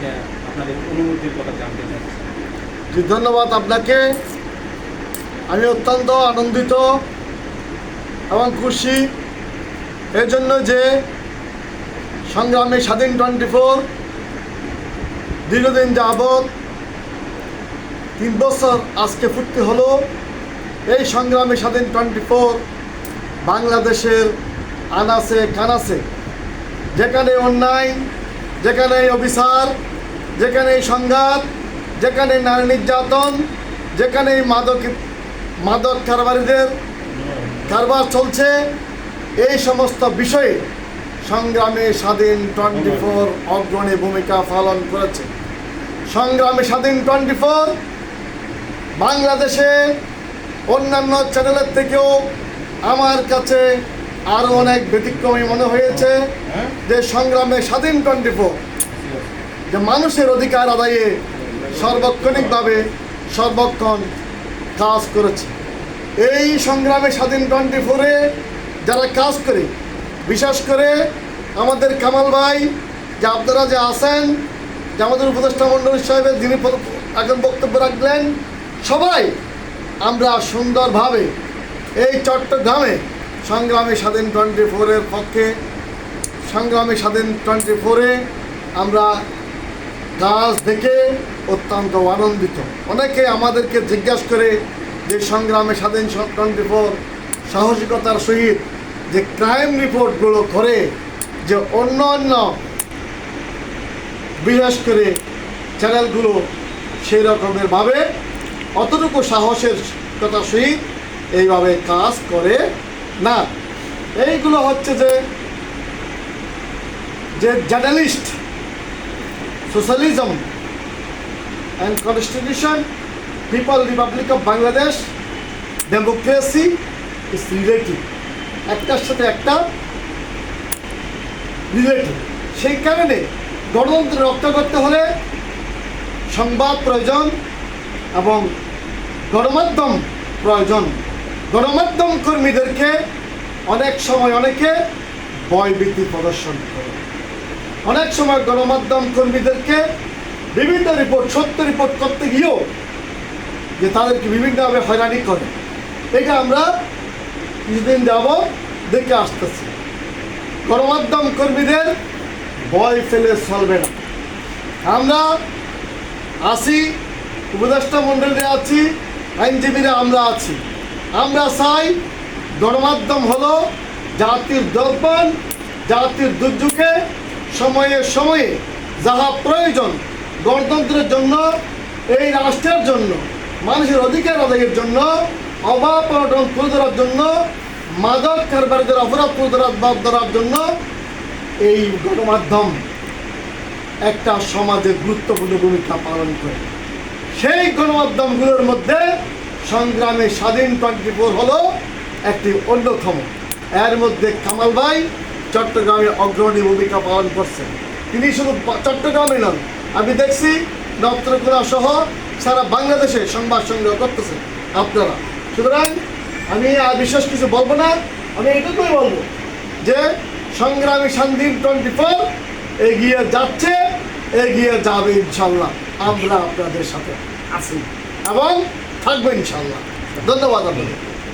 এটা আপনাদের অনুভূতির কথা জানতে চাচ্ছি। জি, ধন্যবাদ আপনাকে। আমি অত্যন্ত আনন্দিত এবং খুশি এর জন্য যে সংগ্রামী স্বাধীন 24 দীর্ঘদিন যাবৎ 3 বছর আজকে পূর্তি হলো। এই সংগ্রামী স্বাধীন 24 বাংলাদেশের আনাচে কানাচে, যেখানে অন্যায়, যেখানে অবিচার, যেখানে সংঘাত, যেখানে নারী নির্যাতন, যেখানে মাদক কারবারিদের কারবার চলছে, এই সমস্ত বিষয়ে সংগ্রামী স্বাধীন 24 অগ্রণী ভূমিকা পালন করেছে। সংগ্রামী স্বাধীন 24 বাংলাদেশে অন্যান্য চ্যানেলের থেকেও আমার কাছে আরও অনেক ব্যতিক্রমী মনে হয়েছে যে সংগ্রামে স্বাধীন 24 যে মানুষের অধিকার আদায়ে সার্বক্ষণিকভাবে সর্বক্ষণ কাজ করেছে। এই সংগ্রামে স্বাধীন 24-এ যারা কাজ করে, বিশেষ করে আমাদের কামাল ভাই, যে আপনারা যে আছেন, যে আমাদের উপদেষ্টা মণ্ডলী সাহেবের যিনি এখন বক্তব্য রাখলেন, সবাই আমরা সুন্দরভাবে এই চট্টগ্রামে সংগ্রামী স্বাধীন 24-এর পক্ষে, সংগ্রামী স্বাধীন 24-এ আমরা কাজ দেখে অত্যন্ত আনন্দিত। অনেকে আমাদেরকে জিজ্ঞাসা করে যে সংগ্রামে স্বাধীন 24 সাহসিকতার সহিত যে ক্রাইম রিপোর্টগুলো করে, যে অন্য অন্য বিশেষ করে চ্যানেলগুলো সেই রকমের ভাবে অতটুকু সাহসের কথা সহিত এইভাবে কাজ করে না। এইগুলো হচ্ছে যে journalist, socialism and constitution, people Republic of Bangladesh, democracy is relative, একটার সাথে একটা রিলেটিভ। সেই কারণে গণতন্ত্র রক্ষা করতে হলে সংবাদ প্রয়োজন এবং গণমাধ্যম প্রয়োজন। গণমাধ্যম কর্মীদেরকে অনেক সময় অনেকে ভয়ভীতি প্রদর্শন করে, অনেক সময় গণমাধ্যম কর্মীদেরকে বিভিন্ন রিপোর্ট, সত্য রিপোর্ট করতে গিয়েও যে তাদেরকে বিভিন্নভাবে হয়রানি করে। এটা আমরা কিছুদিন যাবৎ দেখে আসতেছি। গণমাধ্যম কর্মীদের ভয় ফেলে চলবে না। আমরা আছি, উপদেষ্টা মণ্ডলীরা আছি, আইনজীবীরা আমরা আছি। আমরা চাই গণমাধ্যম হলো জাতির দর্পণ, জাতির দুর্যোগে সময়ে সময়ে যাহা প্রয়োজন গণতন্ত্রের জন্য, এই রাষ্ট্রের জন্য, মানুষের অধিকার আদায়ের জন্য, অভাব অনটন তুলে ধরার জন্য, মাদক কারবারিদের অপরাধ তুলে ধরার জন্য এই গণমাধ্যম একটা সমাজে গুরুত্বপূর্ণ ভূমিকা পালন করে। সেই গণমাধ্যমগুলোর মধ্যে সংগ্রামে স্বাধীন 24 হলো একটি অন্যতম। এর মধ্যে কামাল ভাই চট্টগ্রামে অগ্রণী ভূমিকা পালন করছেন। তিনি শুধু চট্টগ্রামে নন, আমি দেখছি নেত্রকোনা সহ সারা বাংলাদেশে সংবাদ সংগ্রহ করতেছেন আপনারা। সুতরাং আমি আর বিশেষ কিছু বলবো না, আমি এটুকুই বলবো যে সংগ্রামী স্বাধীন 24 এগিয়ে যাচ্ছে, এগিয়ে যাবে ইনশাল্লাহ। আমরা আপনাদের সাথে আছি এবং থাকবো ইনশাল্লাহ। ধন্যবাদ আপনাদের।